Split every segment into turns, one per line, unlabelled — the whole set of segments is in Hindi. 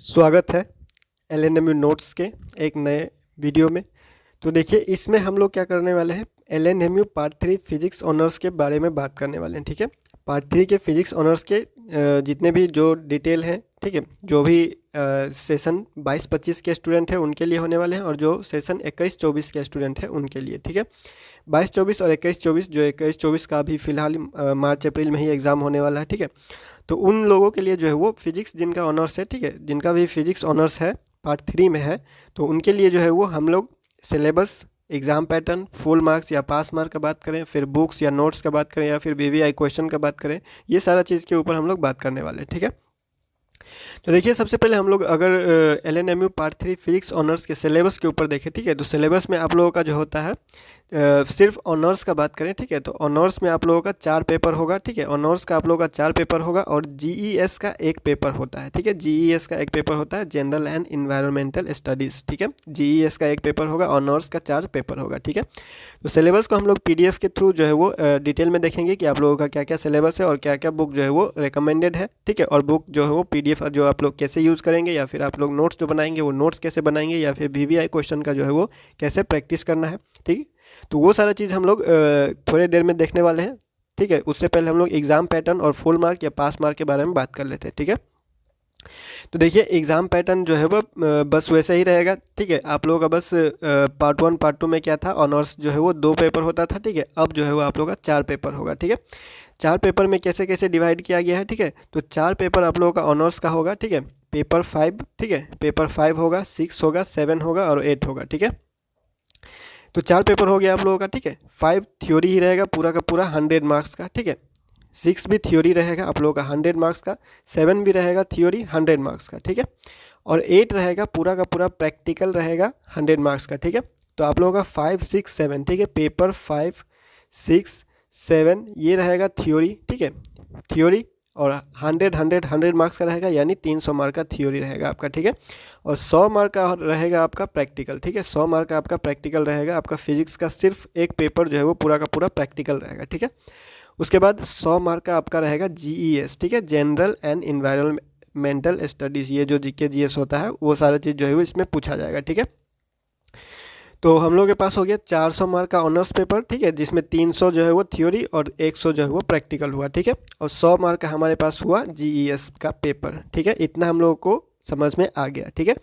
स्वागत है एलएनएमयू नोट्स के एक नए वीडियो में। तो देखिए, इसमें हम लोग क्या करने वाले हैं, एलएनएमयू पार्ट 3 फिजिक्स ऑनर्स के बारे में बात करने वाले हैं। ठीक है, पार्ट 3 के फिजिक्स ऑनर्स के जितने भी जो डिटेल हैं, ठीक है, जो भी सेशन 22-25 के स्टूडेंट हैं उनके लिए होने वाले हैं, और जो सेशन 21-24 के स्टूडेंट हैं उनके लिए। ठीक है, 22-24 और 21-24, जो 21-24 का भी फिलहाल मार्च अप्रैल में ही एग्ज़ाम होने वाला है। ठीक है, तो उन लोगों के लिए जो है वो फिजिक्स जिनका ऑनर्स है, ठीक है, जिनका भी फिजिक्स ऑनर्स है पार्ट 3 में है, तो उनके लिए जो है वो हम लोग syllabus, exam pattern, full marks या पास मार्क का बात करें, फिर बुक्स या नोट्स का बात करें, या फिर वीवीआई क्वेश्चन का बात करें, ये सारा चीज़ के ऊपर हम लोग बात करने वाले हैं। ठीक है, तो देखिए, सबसे पहले हम लोग अगर एलएनएमयू पार्ट 3 फिजिक्स ऑनर्स के सिलेबस के ऊपर देखें, ठीक है, तो सिलेबस में आप लोगों का जो होता है, सिर्फ ऑनर्स का बात करें, ठीक है, तो ऑनर्स में आप लोगों का 4 पेपर होगा। ठीक है, ऑनर्स का आप लोगों का 4 पेपर होगा, और जीईएस का एक पेपर होता है। ठीक है, जीईएस का एक पेपर होता है, जनरल एंड इन्वायरमेंटल स्टडीज़। ठीक है, जीईएस का एक पेपर होगा, ऑनर्स का 4 पेपर होगा। ठीक है, तो सिलेबस को हम लोग पीडीएफ के थ्रू जो है वो डिटेल में देखेंगे कि आप लोगों का क्या क्या सिलेबस है और क्या क्या बुक जो है वो रिकमेंडेड है। ठीक है, और बुक जो है वो पीडीएफ जो आप लोग कैसे यूज़ करेंगे, या फिर आप लोग नोट्स जो बनाएंगे वो नोट्स कैसे बनाएंगे, या फिर वीवीआई क्वेश्चन का जो है वो कैसे प्रैक्टिस करना है। ठीक है, तो वो सारा चीज़ हम लोग थोड़ी देर में देखने वाले हैं। ठीक है, उससे पहले हम लोग एग्ज़ाम पैटर्न और फुल मार्क या पास मार्क के बारे में बात कर लेते हैं। ठीक है, तो देखिए, एग्ज़ाम पैटर्न जो है वो बस वैसे ही रहेगा। ठीक है, आप लोगों का बस पार्ट 1 पार्ट 2 में क्या था, ऑनर्स जो है वो 2 पेपर होता था। ठीक है, अब जो है वो आप लोगों का 4 पेपर होगा। ठीक है, 4 पेपर में कैसे कैसे डिवाइड किया गया है। ठीक है, तो 4 पेपर आप लोगों का ऑनर्स का होगा। ठीक है, पेपर 5, ठीक है, पेपर 5 होगा, 6 होगा, 7 होगा और 8 होगा। ठीक है, तो 4 पेपर हो गया आप लोगों का। ठीक है, 5 थ्योरी ही रहेगा पूरा का पूरा 100 मार्क्स का। ठीक है, 6 भी थ्योरी रहेगा आप लोगों का 100 मार्क्स का, 7 भी रहेगा थ्योरी 100 मार्क्स का। ठीक है, और 8 रहेगा पूरा का पूरा प्रैक्टिकल रहेगा 100 मार्क्स का। ठीक है, तो आप लोगों का 5, 6, 7, ठीक है, पेपर 5, 6, 7 ये रहेगा थ्योरी। ठीक है, थ्योरी, और 100 मार्क्स का रहेगा, यानी 300 मार्क का थ्योरी रहेगा आपका। ठीक है, और 100 मार्क का रहेगा आपका प्रैक्टिकल। ठीक है, 100 मार्क का आपका प्रैक्टिकल रहेगा। आपका फिजिक्स का सिर्फ एक पेपर जो है वो पूरा का पूरा प्रैक्टिकल रहेगा। ठीक है, उसके बाद 100 मार्क का आपका रहेगा जीईएस। ठीक है, जनरल एंड इन्वायरमेंटल स्टडीज़, ये जो जीके जीएस होता है वो सारा चीज़ जो है वो इसमें पूछा जाएगा। ठीक है, तो हम लोग के पास हो गया 400 मार्क का ऑनर्स पेपर। ठीक है, जिसमें 300 जो है वो थ्योरी और 100 जो है वो प्रैक्टिकल हुआ। ठीक है, और 100 मार्क का हमारे पास हुआ जीईएस का पेपर। ठीक है, इतना हम लोगों को समझ में आ गया। ठीक है,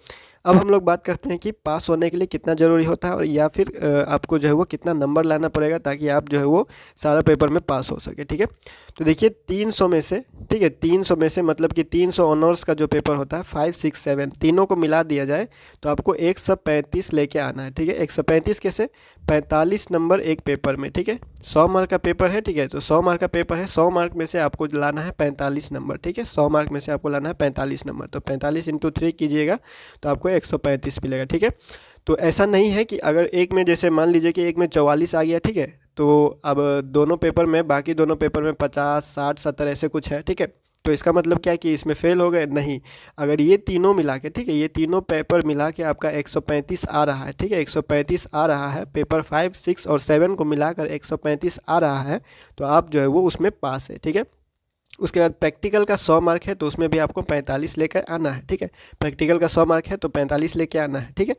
अब हम लोग बात करते हैं कि पास होने के लिए कितना ज़रूरी होता है, और या फिर आपको जो है वो कितना नंबर लाना पड़ेगा ताकि आप जो है वो सारा पेपर में पास हो सके। ठीक है, तो देखिए 300 में से, ठीक है, 300 में से मतलब कि 300 ऑनर्स का जो पेपर होता है 5, 6, 7 तीनों को मिला दिया जाए तो आपको 135 लेके आना है। ठीक है, 135 कैसे, 45 नंबर एक पेपर में। ठीक है, 100 मार्क का पेपर है। ठीक है, तो 100 मार्क का पेपर है, 100 मार्क में से आपको लाना है 45 नंबर। ठीक है, 100 मार्क में से आपको लाना है 45 नंबर, तो 45 इंटू 3 कीजिएगा तो आपको 135 मिलेगा। ठीक है, तो ऐसा नहीं है कि अगर एक में, जैसे मान लीजिए कि एक में 44 आ गया, ठीक है, तो अब दोनों पेपर में, बाकी दोनों पेपर में 50, 60, 70 ऐसे कुछ है। ठीक है, तो इसका मतलब क्या है कि इसमें फेल हो गए, नहीं। अगर ये तीनों मिला के, ठीक है, ये तीनों पेपर मिला के आपका 135 आ रहा है। ठीक है, 135 आ रहा है, पेपर 5, 6 और 7 को मिलाकर 135 आ रहा है, तो आप जो है वो उसमें पास है। ठीक है, उसके बाद प्रैक्टिकल का 100 मार्क है, तो उसमें भी आपको 45 लेकर आना है। ठीक है, प्रैक्टिकल का 100 मार्क है तो 45 लेके आना है। ठीक है,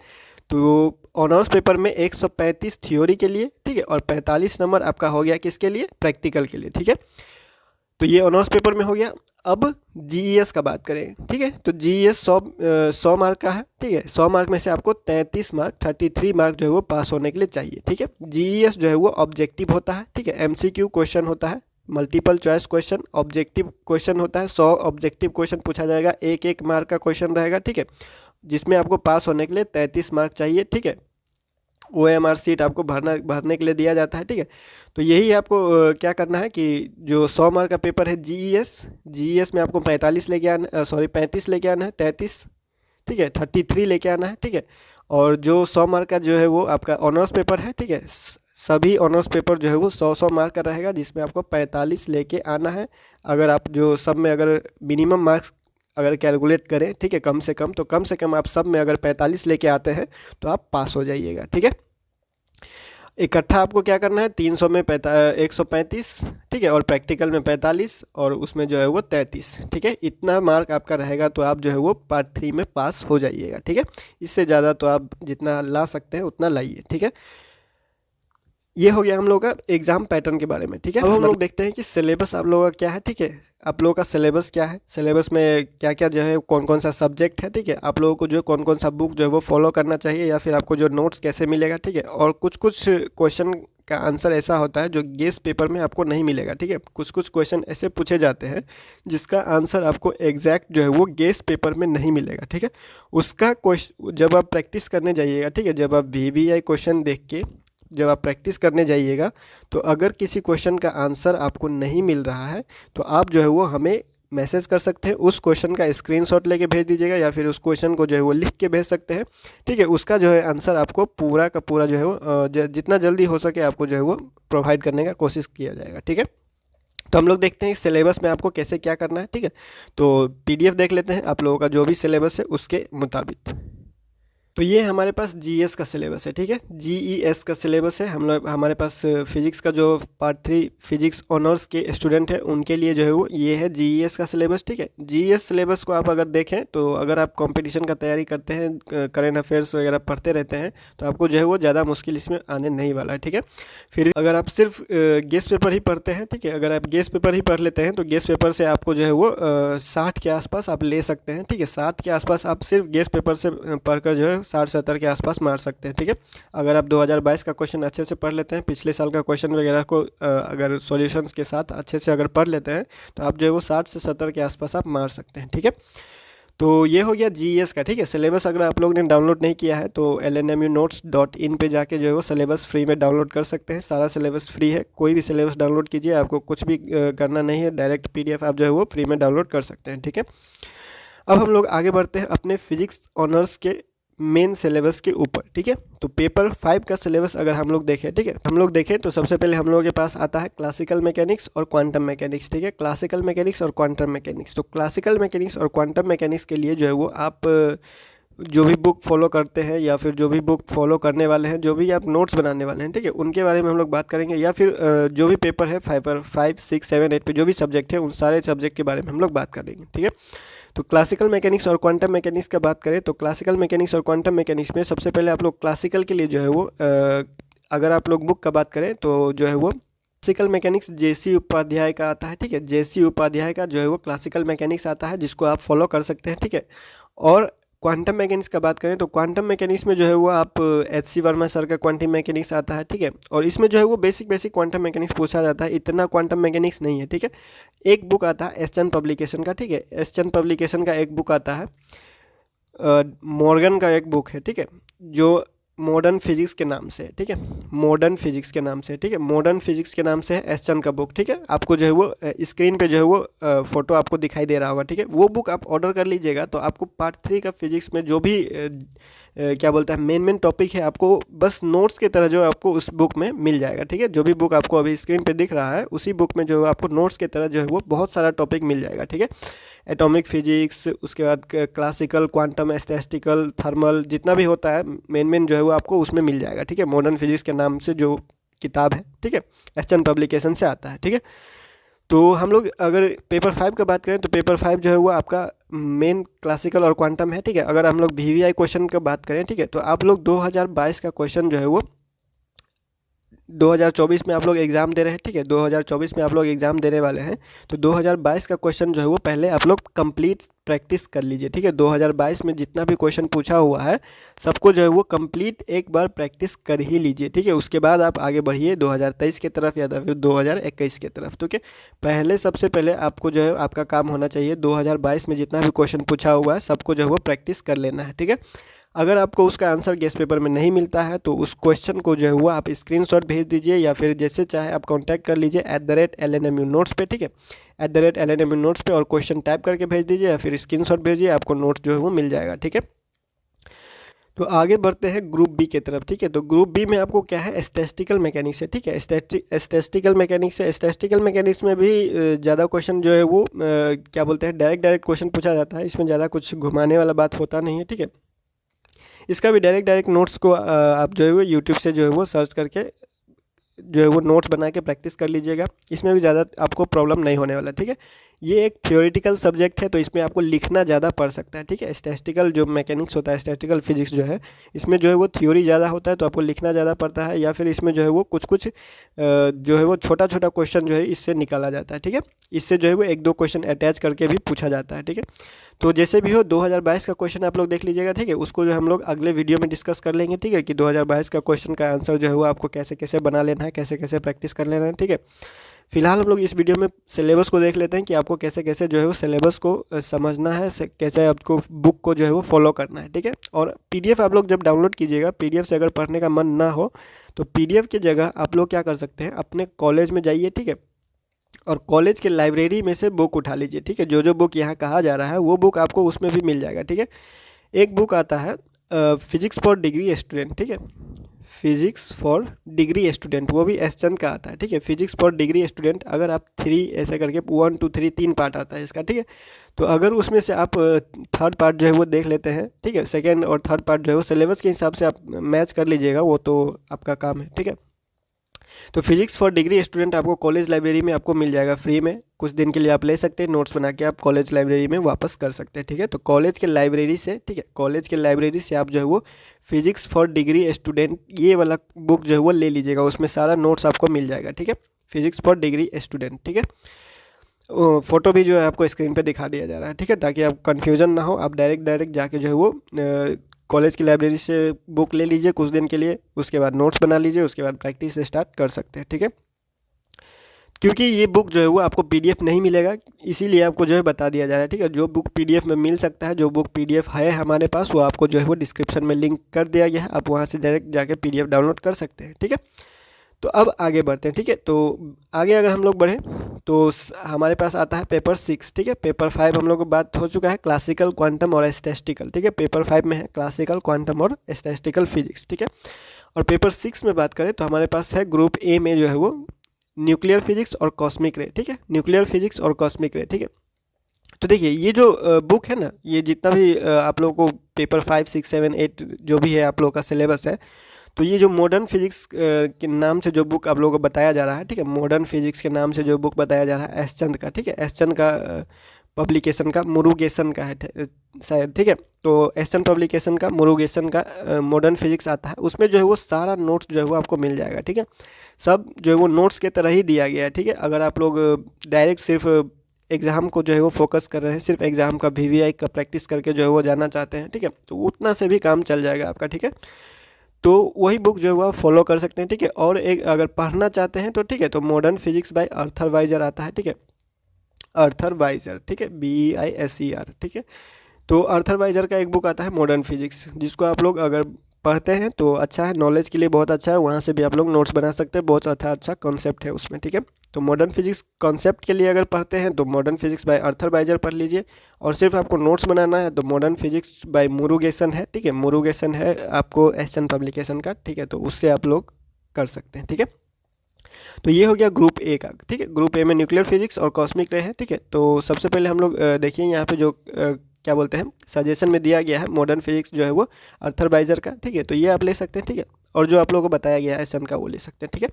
तो ऑनर्स पेपर में 135 थ्योरी के लिए, ठीक है, और 45 नंबर आपका हो गया किसके लिए, प्रैक्टिकल के लिए। ठीक है, तो ये ऑनर्स पेपर में हो गया। अब जीईएस का बात करें, ठीक है, तो जीईएस 100 मार्क का है। ठीक है, 100 मार्क में से आपको 33 मार्क, 33 मार्क जो है वो पास होने के लिए चाहिए। ठीक है, जीईएस जो है वो ऑब्जेक्टिव होता है। ठीक है, एमसीक्यू क्वेश्चन होता है, multiple choice question, objective question होता है। 100 ऑब्जेक्टिव क्वेश्चन पूछा जाएगा, एक एक मार्क का क्वेश्चन रहेगा। ठीक है, जिसमें आपको पास होने के लिए 33 मार्क चाहिए। ठीक है, ओएमआर सीट आपको भरने के लिए दिया जाता है। ठीक है, तो यही आपको क्या करना है कि जो 100 मार्क का पेपर है जीईएस, जीईएस में आपको 45 लेके आना, सॉरी 35 लेके आना है, 33, ठीक है, 33 लेके आना है। ठीक है, और जो 100 मार्क का जो है वो आपका ऑनर्स पेपर है। ठीक है, सभी ऑनर्स पेपर जो है वो 100-100 मार्क का रहेगा, जिसमें आपको 45 लेके आना है। अगर आप जो सब में अगर मिनिमम मार्क्स अगर कैलकुलेट करें, ठीक है, कम से कम आप सब में अगर 45 लेके आते हैं तो आप पास हो जाइएगा। ठीक है, इकट्ठा आपको क्या करना है, 300 में 135, ठीक है, और प्रैक्टिकल में 45, और उसमें जो है वो 33, ठीक है। इतना मार्क आपका रहेगा तो आप जो है वो पार्ट 3 में पास हो जाइएगा, ठीक है। इससे ज़्यादा तो आप जितना ला सकते हैं उतना लाइए, ठीक है। ये हो गया हम लोग का एग्जाम पैटर्न के बारे में, ठीक है। अब हम लोग देखते हैं कि सिलेबस आप लोगों का क्या है, ठीक है। आप लोगों का सिलेबस क्या है, सिलेबस में क्या क्या जो है कौन कौन सा सब्जेक्ट है, ठीक है। आप लोगों को जो कौन कौन सा बुक जो है वो फॉलो करना चाहिए, या फिर आपको जो नोट्स कैसे मिलेगा, ठीक है। और कुछ कुछ क्वेश्चन का आंसर ऐसा होता है जो गेस पेपर में आपको नहीं मिलेगा, ठीक है। कुछ कुछ क्वेश्चन ऐसे पूछे जाते हैं जिसका आंसर आपको एग्जैक्ट जो है वो गेस पेपर में नहीं मिलेगा, ठीक है। उसका क्वेश्चन जब आप प्रैक्टिस करने जाइएगा, ठीक है, जब आप VVI क्वेश्चन देख के जब आप प्रैक्टिस करने जाइएगा, तो अगर किसी क्वेश्चन का आंसर आपको नहीं मिल रहा है तो आप जो है वो हमें मैसेज कर सकते हैं, उस क्वेश्चन का स्क्रीनशॉट लेके भेज दीजिएगा, या फिर उस क्वेश्चन को जो है वो लिख के भेज सकते हैं, ठीक है। उसका जो है आंसर आपको पूरा का पूरा जो है वो जितना जल्दी हो सके आपको जो है वो प्रोवाइड करने का कोशिश किया जाएगा, ठीक है। तो हम लोग देखते हैं सिलेबस में आपको कैसे क्या करना है, ठीक है। तो PDF देख लेते हैं आप लोगों का जो भी सिलेबस है उसके मुताबिक। तो ये हमारे पास GS का सिलेबस है, ठीक है। GES का सिलेबस है। हम लोग हमारे पास फिजिक्स का जो पार्ट 3 फिजिक्स ऑनर्स के स्टूडेंट हैं उनके लिए जो है वो ये है GES का सिलेबस, ठीक है। GES सिलेबस को आप अगर देखें तो अगर आप कंपटीशन का तैयारी करते हैं, करेंट अफेयर्स वगैरह पढ़ते रहते हैं, तो आपको जो है वो ज़्यादा मुश्किल इसमें आने नहीं वाला है, ठीक है। फिर अगर आप सिर्फ गेस पेपर ही पढ़ते हैं, ठीक है, अगर आप गेस पेपर ही पढ़ लेते हैं तो गेस पेपर से आपको जो है वो 60 के आसपास आप ले सकते हैं, ठीक है। 60 के आसपास आप सिर्फ गेस पेपर से पढ़कर जो है 60-70 के आसपास मार सकते हैं, ठीक है। अगर आप 2022 का क्वेश्चन अच्छे से पढ़ लेते हैं, पिछले साल का क्वेश्चन वगैरह को अगर सॉल्यूशंस के साथ अच्छे से अगर पढ़ लेते हैं तो आप जो है वो 60 से 70 के आसपास आप मार सकते हैं, ठीक है। तो ये हो गया GES का, ठीक है। सिलेबस अगर आप लोग ने डाउनलोड नहीं किया है तो lnmunotes.in पे जाके जो है वो सिलेबस फ्री में डाउनलोड कर सकते हैं। सारा सिलेबस फ्री है, कोई भी सिलेबस डाउनलोड कीजिए, आपको कुछ भी करना नहीं है, डायरेक्ट PDF आप जो है वो फ्री में डाउनलोड कर सकते हैं, ठीक है। अब हम लोग आगे बढ़ते हैं अपने फिजिक्स ऑनर्स के मेन सिलेबस के ऊपर, ठीक है। तो पेपर 5 का सिलेबस अगर हम लोग देखें, ठीक है, हम लोग देखें तो सबसे पहले हम लोगों के पास आता है क्लासिकल मैकेनिक्स और क्वांटम मैकेनिक्स, ठीक है। क्लासिकल मैकेनिक्स और क्वांटम मैकेनिक्स। तो क्लासिकल मैकेनिक्स और क्वांटम मैकेनिक्स के लिए जो है वो आप जो भी बुक फॉलो करते हैं या फिर जो भी बुक फॉलो करने वाले हैं, जो भी आप नोट्स बनाने वाले हैं, ठीक है, उनके बारे में हम लोग बात करेंगे, या फिर जो भी पेपर है 5, 6, 7, 8 पे जो भी सब्जेक्ट है उन सारे सब्जेक्ट के बारे में हम लोग बात करेंगे, ठीक है। तो क्लासिकल मैकेनिक्स और क्वांटम मैकेनिक्स का बात करें तो क्लासिकल मैकेनिक्स और क्वांटम मैकेनिक्स में सबसे पहले आप लोग क्लासिकल के लिए जो है वो अगर आप लोग बुक का बात करें तो जो है वो क्लासिकल मैकेनिक्स JC उपाध्याय का आता है, ठीक है। JC उपाध्याय का जो है वो क्लासिकल मैकेनिक्स आता है, जिसको आप फॉलो कर सकते हैं, ठीक है। और क्वांटम मैकेनिक्स का बात करें तो क्वांटम मैकेनिक्स में जो है वो आप HC वर्मा सर का क्वांटम मैकेनिक्स आता है, ठीक है। और इसमें जो है वो बेसिक क्वांटम मैकेनिक्स पूछा जाता है, इतना क्वांटम मैकेनिक्स नहीं है, ठीक है। एक बुक आता है एस चंद पब्लिकेशन का, ठीक है। एस चंद पब्लिकेशन का एक बुक आता है, मॉर्गन का एक बुक है, ठीक है, जो मॉडर्न फिजिक्स के नाम से है, ठीक है। मॉडर्न फिजिक्स के नाम से, ठीक है, मॉडर्न फिजिक्स के नाम से है एस चंद का बुक, ठीक है। आपको जो है वो स्क्रीन पे जो है वो फोटो आपको दिखाई दे रहा होगा, ठीक है। वो बुक आप ऑर्डर कर लीजिएगा तो आपको पार्ट 3 का फिजिक्स में जो भी क्या बोलता है मेन टॉपिक है, आपको बस नोट्स की तरह जो आपको उस बुक में मिल जाएगा, ठीक है। जो भी बुक आपको अभी स्क्रीन पे दिख रहा है उसी बुक में जो है आपको नोट्स की तरह जो है वो बहुत सारा टॉपिक मिल जाएगा, ठीक है। एटॉमिक फिजिक्स, उसके बाद क्लासिकल, क्वांटम, स्टैटिस्टिकल, थर्मल, जितना भी होता है मेन जो है वो आपको उसमें मिल जाएगा, ठीक है। मॉडर्न फिजिक्स के नाम से जो किताब है, ठीक है, एस चंद पब्लिकेशन से आता है, ठीक है। तो हम लोग अगर पेपर 5 का बात करें तो पेपर 5 जो है वो आपका मेन क्लासिकल और क्वांटम है, ठीक है। अगर हम लोग VVI क्वेश्चन का बात करें, ठीक है, तो आप लोग 2022 का क्वेश्चन जो है वो 2024 में आप लोग एग्ज़ाम दे रहे हैं, ठीक है, 2024 में आप लोग एग्ज़ाम देने वाले हैं, तो 2022 का क्वेश्चन जो है वो पहले आप लोग कंप्लीट प्रैक्टिस कर लीजिए, ठीक है। 2022 में जितना भी क्वेश्चन पूछा हुआ है सबको जो है वो कंप्लीट एक बार प्रैक्टिस कर ही लीजिए, ठीक है। उसके बाद आप आगे बढ़िए 2023 की तरफ या फिर 2021 की तरफ, ठीक है। पहले सबसे पहले आपको जो है आपका काम होना चाहिए 2022 में जितना भी क्वेश्चन पूछा हुआ है सबको जो है वो प्रैक्टिस कर लेना है, ठीक है। अगर आपको उसका आंसर गेस पेपर में नहीं मिलता है तो उस क्वेश्चन को जो है वो आप स्क्रीनशॉट भेज दीजिए, या फिर जैसे चाहे आप कांटेक्ट कर लीजिए @LNMU नोट्स पे, ठीक है, @LNMU नोट्स पे, और क्वेश्चन टाइप करके भेज दीजिए या फिर स्क्रीनशॉट भेजिए, आपको नोट्स जो है वो मिल जाएगा, ठीक है। तो आगे बढ़ते हैं ग्रुप बी की तरफ, ठीक है। तो ग्रुप बी में आपको क्या है, स्टैटिस्टिकल मैकेनिक्स है, ठीक है। स्टैटिस्टिकल मैकेनिक्स है। स्टैटिस्टिकल मैकेनिक्स में भी ज़्यादा क्वेश्चन जो है वो क्या बोलते हैं डायरेक्ट क्वेश्चन पूछा जाता है, इसमें ज़्यादा कुछ घुमाने वाला बात होता नहीं है, ठीक है। इसका भी डायरेक्ट नोट्स को आप जो है वो यूट्यूब से जो है वो सर्च करके जो है वो नोट्स बना के प्रैक्टिस कर लीजिएगा। इसमें भी ज़्यादा आपको प्रॉब्लम नहीं होने वाला, ठीक है। ये एक थ्योरेटिकल सब्जेक्ट है, तो इसमें आपको लिखना ज़्यादा पड़ सकता है, ठीक है। स्टैटिस्टिकल जो मैकेनिक्स होता है, स्टैटिस्टिकल फिजिक्स जो है, इसमें जो है वो थ्योरी ज़्यादा होता है, तो आपको लिखना ज़्यादा पड़ता है, या फिर इसमें जो है वो कुछ कुछ जो है वो छोटा छोटा क्वेश्चन जो है इससे निकाला जाता है, ठीक है। इससे जो है वो एक दो क्वेश्चन अटैच करके भी पूछा जाता है, ठीक है। तो जैसे भी हो 2022 का क्वेश्चन आप लोग देख लीजिएगा, ठीक है। उसको जो हम लोग अगले वीडियो में डिस्कस कर लेंगे, ठीक है, कि 2022 का क्वेश्चन का आंसर जो है वो आपको कैसे कैसे बना लेना है, कैसे कैसे प्रैक्टिस कर लेना है, ठीक है। फिलहाल हम लोग इस वीडियो में सिलेबस को देख लेते हैं कि आपको कैसे कैसे जो है वो सिलेबस को समझना है, कैसे आपको बुक को जो है वो फॉलो करना है, ठीक है। और पीडीएफ आप लोग जब डाउनलोड कीजिएगा, पीडीएफ से अगर पढ़ने का मन ना हो तो पीडीएफ की जगह आप लोग क्या कर सकते हैं, अपने कॉलेज में जाइए, ठीक है, और कॉलेज के लाइब्रेरी में से बुक उठा लीजिए, ठीक है। जो बुक यहाँ कहा जा रहा है वो बुक आपको उसमें भी मिल जाएगा, ठीक है। एक बुक आता है फिजिक्स फॉर डिग्री स्टूडेंट, ठीक है, फिजिक्स फॉर डिग्री स्टूडेंट, वो भी एस चंद का आता है, ठीक है। फिजिक्स फॉर डिग्री स्टूडेंट, अगर आप 3 ऐसे करके 1 2 3 3 पार्ट आता है इसका, ठीक है। तो अगर उसमें से आप थर्ड पार्ट जो है वो देख लेते हैं, ठीक है, सेकेंड और थर्ड पार्ट जो है वो सिलेबस के हिसाब से आप मैच कर लीजिएगा, वो तो आपका काम है, ठीक है। तो फिजिक्स फॉर डिग्री स्टूडेंट आपको कॉलेज लाइब्रेरी में आपको मिल जाएगा फ्री में, कुछ दिन के लिए आप ले सकते हैं, नोट्स बना के आप कॉलेज लाइब्रेरी में वापस कर सकते हैं, ठीक है। तो कॉलेज के लाइब्रेरी से, ठीक है, कॉलेज के लाइब्रेरी से आप जो है वो फिजिक्स फॉर डिग्री स्टूडेंट ये वाला बुक जो है वो ले लीजिएगा, उसमें सारा नोट्स आपको मिल जाएगा, ठीक है। फिजिक्स फॉर डिग्री स्टूडेंट, ठीक है। फोटो भी जो है आपको स्क्रीन पे दिखा दिया जा रहा है, ठीक है, ताकि आप कन्फ्यूजन ना हो, आप डायरेक्ट जाके जो है वो कॉलेज की लाइब्रेरी से बुक ले लीजिए कुछ दिन के लिए, उसके बाद नोट्स बना लीजिए, उसके बाद प्रैक्टिस स्टार्ट कर सकते हैं, ठीक है। क्योंकि ये बुक जो है वो आपको पीडीएफ नहीं मिलेगा, इसीलिए आपको जो है बता दिया जा रहा है, ठीक है। जो बुक पीडीएफ में मिल सकता है, जो बुक पीडीएफ है हमारे पास, वो आपको जो है वो डिस्क्रिप्शन में लिंक कर दिया गया है, आप वहाँ से डायरेक्ट जाके पीडीएफ डाउनलोड कर सकते हैं, ठीक है। तो अब आगे बढ़ते हैं, ठीक है। तो आगे अगर हम लोग बढ़ें तो हमारे पास आता है पेपर 6, ठीक है। पेपर 5 हम लोग को बात हो चुका है, क्लासिकल क्वांटम और स्टैटिस्टिकल, ठीक है। पेपर 5 में है क्लासिकल क्वांटम और स्टैटिस्टिकल फिजिक्स, ठीक है। और पेपर 6 में बात करें तो हमारे पास है ग्रुप ए में जो है वो न्यूक्लियर फिजिक्स और कॉस्मिक रे, ठीक है, न्यूक्लियर फिजिक्स और कॉस्मिक रे, ठीक है। तो देखिए ये जो बुक है ना, ये जितना भी आप लोगों को पेपर 5 6 7 8 जो भी है आप लोगों का सिलेबस है, तो ये जो मॉडर्न फिजिक्स के नाम से जो बुक आप लोगों को बताया जा रहा है, ठीक है, मॉडर्न फिजिक्स के नाम से जो बुक बताया जा रहा है एस चंद का, ठीक है, एस चंद का पब्लिकेशन का मुरुगेशन का है शायद, ठीक है। तो एस चंद पब्लिकेशन का मुरुगेशन का मॉडर्न फिजिक्स आता है, उसमें जो है वो सारा नोट्स जो है वो आपको मिल जाएगा, ठीक है। सब जो है वो नोट्स के तरह ही दिया गया है, ठीक है। अगर आप लोग डायरेक्ट सिर्फ एग्ज़ाम को जो है वो फोकस कर रहे हैं, सिर्फ एग्ज़ाम का वीवीआई का प्रैक्टिस करके जो है वो जाना चाहते हैं, ठीक है, तो उतना से भी काम चल जाएगा आपका, ठीक है। तो वही बुक जो है वो आप फॉलो कर सकते हैं, ठीक है। और एक अगर पढ़ना चाहते हैं तो ठीक है, तो modern physics by Arthur Beiser आता है, ठीक है, अर्थर वाइजर, ठीक है, BISER, ठीक है। तो अर्थर वाइजर का एक बुक आता है मॉडर्न फिजिक्स, जिसको आप लोग अगर पढ़ते हैं तो अच्छा है, नॉलेज के लिए बहुत अच्छा है, वहाँ से भी आप लोग नोट्स बना सकते हैं, बहुत अच्छा कॉन्सेप्ट है उसमें, ठीक है। तो मॉडर्न फिजिक्स कॉन्सेप्ट के लिए अगर पढ़ते हैं तो modern physics by Arthur Beiser पढ़ लीजिए, और सिर्फ आपको नोट्स बनाना है तो मॉडर्न फिजिक्स बाय मुरुगेशन है, ठीक है, मुरुगेशन है आपको एसएन पब्लिकेशन का, ठीक है, तो उससे आप लोग कर सकते हैं, ठीक है। तो ये हो गया ग्रुप ए का, ठीक है। ग्रुप ए में न्यूक्लियर फिजिक्स और कॉस्मिक रे है, ठीक है। तो सबसे पहले हम लोग देखिए यहाँ पे जो क्या बोलते हैं सजेशन में दिया गया है मॉडर्न फिजिक्स जो है वो अर्थर वाइजर का, ठीक है, तो ये आप ले सकते हैं, ठीक है। और जो आप लोगों को बताया गया है एस का वो ले सकते हैं, ठीक है।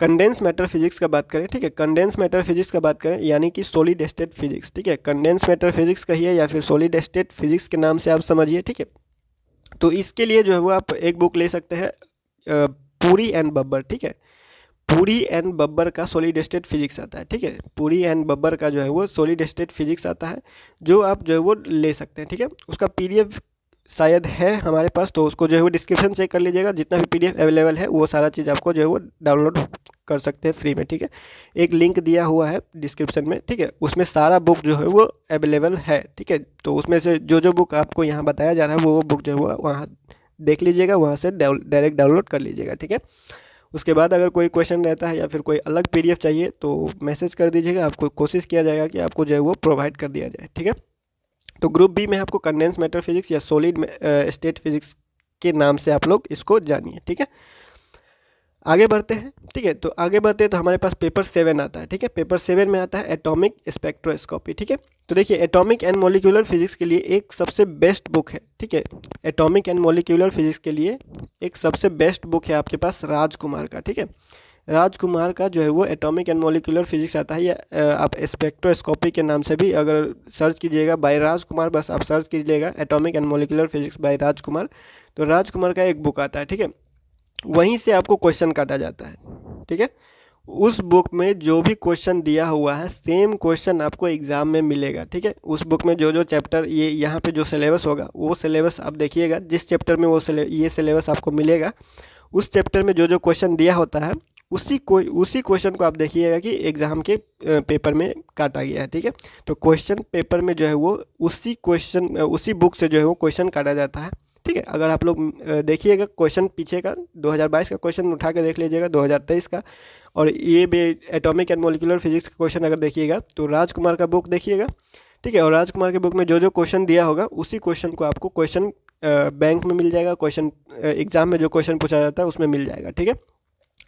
कंडेंस मैटर फिजिक्स का बात करें, ठीक है, कंडेंस मैटर फिजिक्स का बात करें, यानी कि सॉलिड स्टेट फिजिक्स, ठीक है, कंडेंस मैटर फिजिक्स कहिए या फिर सॉलिड स्टेट फिजिक्स के नाम से आप समझिए, ठीक है। तो इसके लिए जो है वो आप एक बुक ले सकते हैं पुरी एंड बब्बर, ठीक है, पुरी एंड बब्बर का सॉलिड स्टेट फिजिक्स आता है, ठीक है, पुरी एंड बब्बर का जो है वो सॉलिड स्टेट फिजिक्स आता है, जो आप जो है वो ले सकते हैं, ठीक है। उसका पीडीएफ शायद है हमारे पास, तो उसको जो है वो डिस्क्रिप्शन चेक कर लीजिएगा, जितना भी पीडीएफ अवेलेबल है वो सारा चीज़ आपको जो है वो डाउनलोड कर सकते हैं फ्री में, ठीक है। एक लिंक दिया हुआ है डिस्क्रिप्शन में, ठीक है, उसमें सारा बुक जो है वो अवेलेबल है, ठीक है। तो उसमें से जो बुक आपको यहाँ बताया जा रहा है वो बुक जो है वो वहाँ देख लीजिएगा, वहाँ से डायरेक्ट डाउनलोड कर लीजिएगा, ठीक है। उसके बाद अगर कोई क्वेश्चन रहता है या फिर कोई अलग पीडीएफ चाहिए तो मैसेज कर दीजिएगा, आपको कोशिश किया जाएगा कि आपको जो है वो प्रोवाइड कर दिया जाए, ठीक है। तो ग्रुप बी में आपको कंडेंस मैटर फिजिक्स या सॉलिड स्टेट फिजिक्स के नाम से आप लोग इसको जानिए, ठीक है। आगे बढ़ते हैं, ठीक है। तो आगे बढ़ते हैं तो हमारे पास पेपर 7 आता है, ठीक है। पेपर 7 में आता है एटॉमिक स्पेक्ट्रोस्कोपी, ठीक है। तो देखिए एटॉमिक एंड मॉलिक्यूलर फिजिक्स के लिए एक सबसे बेस्ट बुक है, ठीक है। एटॉमिक एंड मॉलिक्यूलर फिजिक्स के लिए एक सबसे बेस्ट बुक है आपके पास राजकुमार का, ठीक है। राजकुमार का जो है वो एटॉमिक एंड मॉलिक्यूलर फिजिक्स आता है, या आप स्पेक्ट्रोस्कोपी के नाम से भी अगर सर्च कीजिएगा बाय राजकुमार, बस आप सर्च कीजिएगा atomic and molecular physics by Rajkumar, तो राजकुमार का एक बुक आता है, ठीक है। वहीं से आपको क्वेश्चन काटा जाता है, ठीक है। उस बुक में जो भी क्वेश्चन दिया हुआ है सेम क्वेश्चन आपको एग्ज़ाम में मिलेगा, ठीक है। उस बुक में जो जो चैप्टर, ये यहाँ पे जो सिलेबस होगा वो सिलेबस आप देखिएगा, जिस चैप्टर में वो ये सिलेबस आपको मिलेगा, उस चैप्टर में जो जो क्वेश्चन दिया होता है उसी क्वेश्चन को आप देखिएगा कि एग्ज़ाम के पेपर में काटा गया है, ठीक है। तो क्वेश्चन पेपर में जो है वो उसी बुक से जो है वो क्वेश्चन काटा जाता है, ठीक है। अगर आप लोग देखिएगा क्वेश्चन पीछे का 2022 का क्वेश्चन उठा के देख लीजिएगा, 2023 का, और ये भी एटॉमिक एंड मॉलिक्यूलर फिजिक्स का क्वेश्चन अगर देखिएगा तो राजकुमार का बुक देखिएगा, ठीक है। और राजकुमार के बुक में जो जो क्वेश्चन दिया होगा उसी क्वेश्चन को आपको क्वेश्चन बैंक में मिल जाएगा, क्वेश्चन एग्जाम में जो क्वेश्चन पूछा जाता है उसमें मिल जाएगा, ठीक है।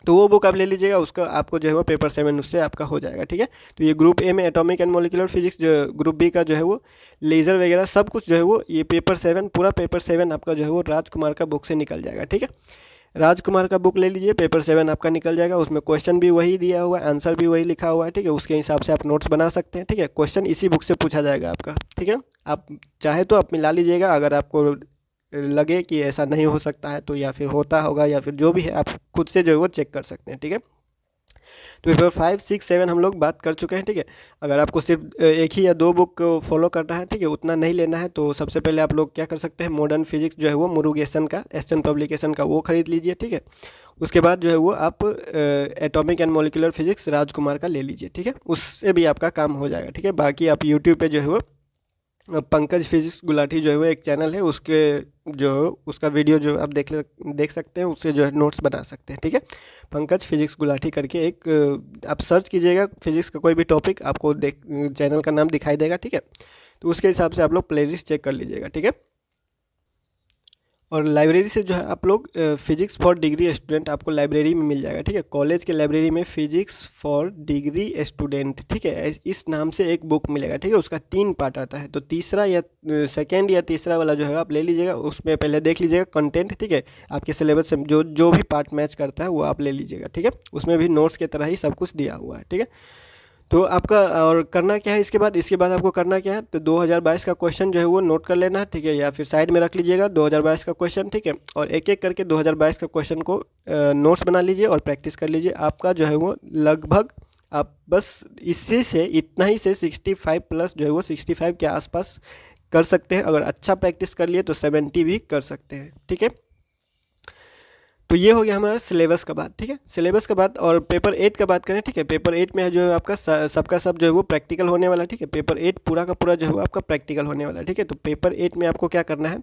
तो वो बुक आप ले लीजिएगा, उसका आपको जो है वो पेपर 7 उससे आपका हो जाएगा, ठीक है। तो ये ग्रुप ए में एटॉमिक एंड मॉलिक्यूलर फिजिक्स, जो ग्रुप बी का जो है वो लेज़र वगैरह सब कुछ जो है वो ये पेपर 7, पूरा पेपर 7 आपका जो है वो राजकुमार का बुक से निकल जाएगा, ठीक है। राजकुमार का बुक ले लीजिए, पेपर 7 आपका निकल जाएगा। उसमें क्वेश्चन भी वही दिया हुआ है, आंसर भी वही लिखा हुआ है, ठीक है। उसके हिसाब से आप नोट्स बना सकते हैं, ठीक है। क्वेश्चन इसी बुक से पूछा जाएगा आपका, ठीक है। आप चाहे तो आप मिला लीजिएगा, अगर आपको लगे कि ऐसा नहीं हो सकता है तो, या फिर होता होगा, या फिर जो भी है आप खुद से जो है वो चेक कर सकते हैं, ठीक है। तो पेपर 5, 6, 7 हम लोग बात कर चुके हैं, ठीक है। अगर आपको सिर्फ एक ही या दो बुक को फॉलो करना है, ठीक है, उतना नहीं लेना है, तो सबसे पहले आप लोग क्या कर सकते हैं, मॉडर्न फिजिक्स जो है वो मुरुगेसन का, एस्टर्न पब्लिकेशन का, वो खरीद लीजिए, ठीक है। उसके बाद जो है वो आप एटॉमिक एंड मॉलिक्यूलर फिजिक्स राजकुमार का ले लीजिए, ठीक है। उससे भी आपका काम हो जाएगा, ठीक है। बाकी आप यूट्यूब पे जो है वो पंकज फिजिक्स गुलाटी जो है वो एक चैनल है, उसके जो उसका वीडियो जो आप देख सकते हैं, उससे जो है नोट्स बना सकते हैं, ठीक है। पंकज फिजिक्स गुलाटी करके एक आप सर्च कीजिएगा, फिजिक्स का कोई भी टॉपिक आपको चैनल का नाम दिखाई देगा, ठीक है। तो उसके हिसाब से आप लोग प्लेलिस्ट चेक कर लीजिएगा, ठीक है। और लाइब्रेरी से जो है आप लोग फिजिक्स फॉर डिग्री स्टूडेंट आपको लाइब्रेरी में मिल जाएगा, ठीक है। कॉलेज के लाइब्रेरी में फिजिक्स फॉर डिग्री स्टूडेंट, ठीक है, इस नाम से एक बुक मिलेगा, ठीक है। उसका 3 पार्ट आता है, तो तीसरा या सेकेंड या तीसरा वाला जो है आप ले लीजिएगा। उसमें पहले देख लीजिएगा कंटेंट, ठीक है, आपके सिलेबस से जो भी पार्ट मैच करता है वो आप ले लीजिएगा, ठीक है। उसमें भी नोट्स की तरह ही सब कुछ दिया हुआ है, ठीक है। तो आपका और करना क्या है इसके बाद आपको करना क्या है, तो 2022 का क्वेश्चन जो है वो नोट कर लेना है, ठीक है, या फिर साइड में रख लीजिएगा 2022 का क्वेश्चन, ठीक है। और एक एक करके 2022 का क्वेश्चन को नोट्स बना लीजिए और प्रैक्टिस कर लीजिए। आपका जो है वो लगभग आप बस इससे से इतना ही से 65 प्लस जो है वो 65 के आसपास कर सकते हैं। अगर अच्छा प्रैक्टिस कर लिए तो 70 भी कर सकते हैं, ठीक है। तो ये हो गया हमारा सिलेबस का बात, ठीक है। सिलेबस का बात, और पेपर 8 का बात करें, ठीक है। पेपर 8 में जो है आपका सबका सब जो है वो प्रैक्टिकल होने वाला है, ठीक है। पेपर 8 पूरा का पूरा जो है वो आपका प्रैक्टिकल होने वाला है, ठीक है। तो पेपर 8 में आपको क्या करना है,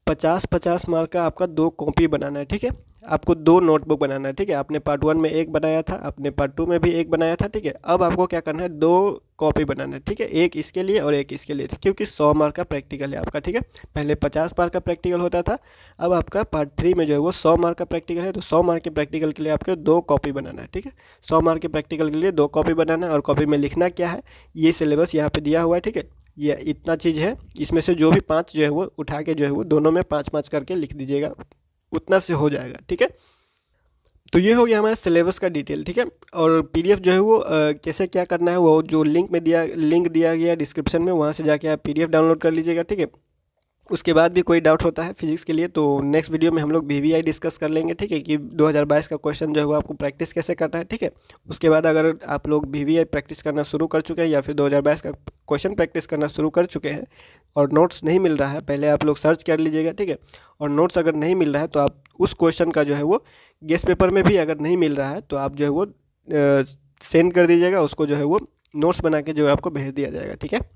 50-50 मार्क का आपका 2 कॉपी बनाना है, ठीक है। आपको 2 नोटबुक बनाना है, ठीक है। आपने पार्ट 1 में एक बनाया था, आपने पार्ट 2 में भी एक बनाया था, ठीक है। अब आपको क्या करना है, 2 कॉपी बनाना है, ठीक है, एक इसके लिए और एक इसके लिए, क्योंकि 100 मार्क का प्रैक्टिकल है आपका, ठीक है। पहले 50 मार्क का प्रैक्टिकल होता था, अब आपका पार्ट 3 में जो है वो 100 मार्क का प्रैक्टिकल है। तो 100 मार्क के प्रैक्टिकल के लिए आपको 2 कॉपी बनाना है, ठीक है। 100 मार्क के प्रैक्टिकल के लिए 2 कॉपी बनाना है, और कॉपी में लिखना क्या है, ये सिलेबस यहाँ पे दिया हुआ है, ठीक है। ये इतना चीज़ है, इसमें से जो भी 5 जो है वो उठा के जो है वो दोनों में 5-5 करके लिख दीजिएगा, उतना से हो जाएगा, ठीक है। तो ये हो गया हमारे सिलेबस का डिटेल, ठीक है। और पीडीएफ जो है वो कैसे क्या करना है, वो जो लिंक दिया गया डिस्क्रिप्शन में, वहाँ से जाके आप पीडीएफ डाउनलोड कर लीजिएगा, ठीक है। उसके बाद भी कोई डाउट होता है फिजिक्स के लिए तो नेक्स्ट वीडियो में हम लोग वीवीआई डिस्कस कर लेंगे, ठीक है, कि 2022 का क्वेश्चन जो है वो आपको प्रैक्टिस कैसे करना है, ठीक है। उसके बाद अगर आप लोग वीवीआई प्रैक्टिस करना शुरू कर चुके हैं, या फिर 2022 का क्वेश्चन प्रैक्टिस करना शुरू कर चुके हैं और नोट्स नहीं मिल रहा है, पहले आप लोग सर्च कर लीजिएगा, ठीक है। और नोट्स अगर नहीं मिल रहा है तो आप उस क्वेश्चन का जो है वो गेस्ट पेपर में भी अगर नहीं मिल रहा है तो आप जो है वो सेंड कर दीजिएगा, उसको जो है वो नोट्स बना के जो है आपको भेज दिया जाएगा, ठीक है।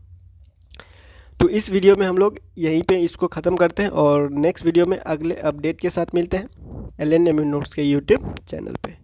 तो इस वीडियो में हम लोग यहीं पे इसको ख़त्म करते हैं, और नेक्स्ट वीडियो में अगले अपडेट के साथ मिलते हैं LNMU नोट्स के यूट्यूब चैनल पे।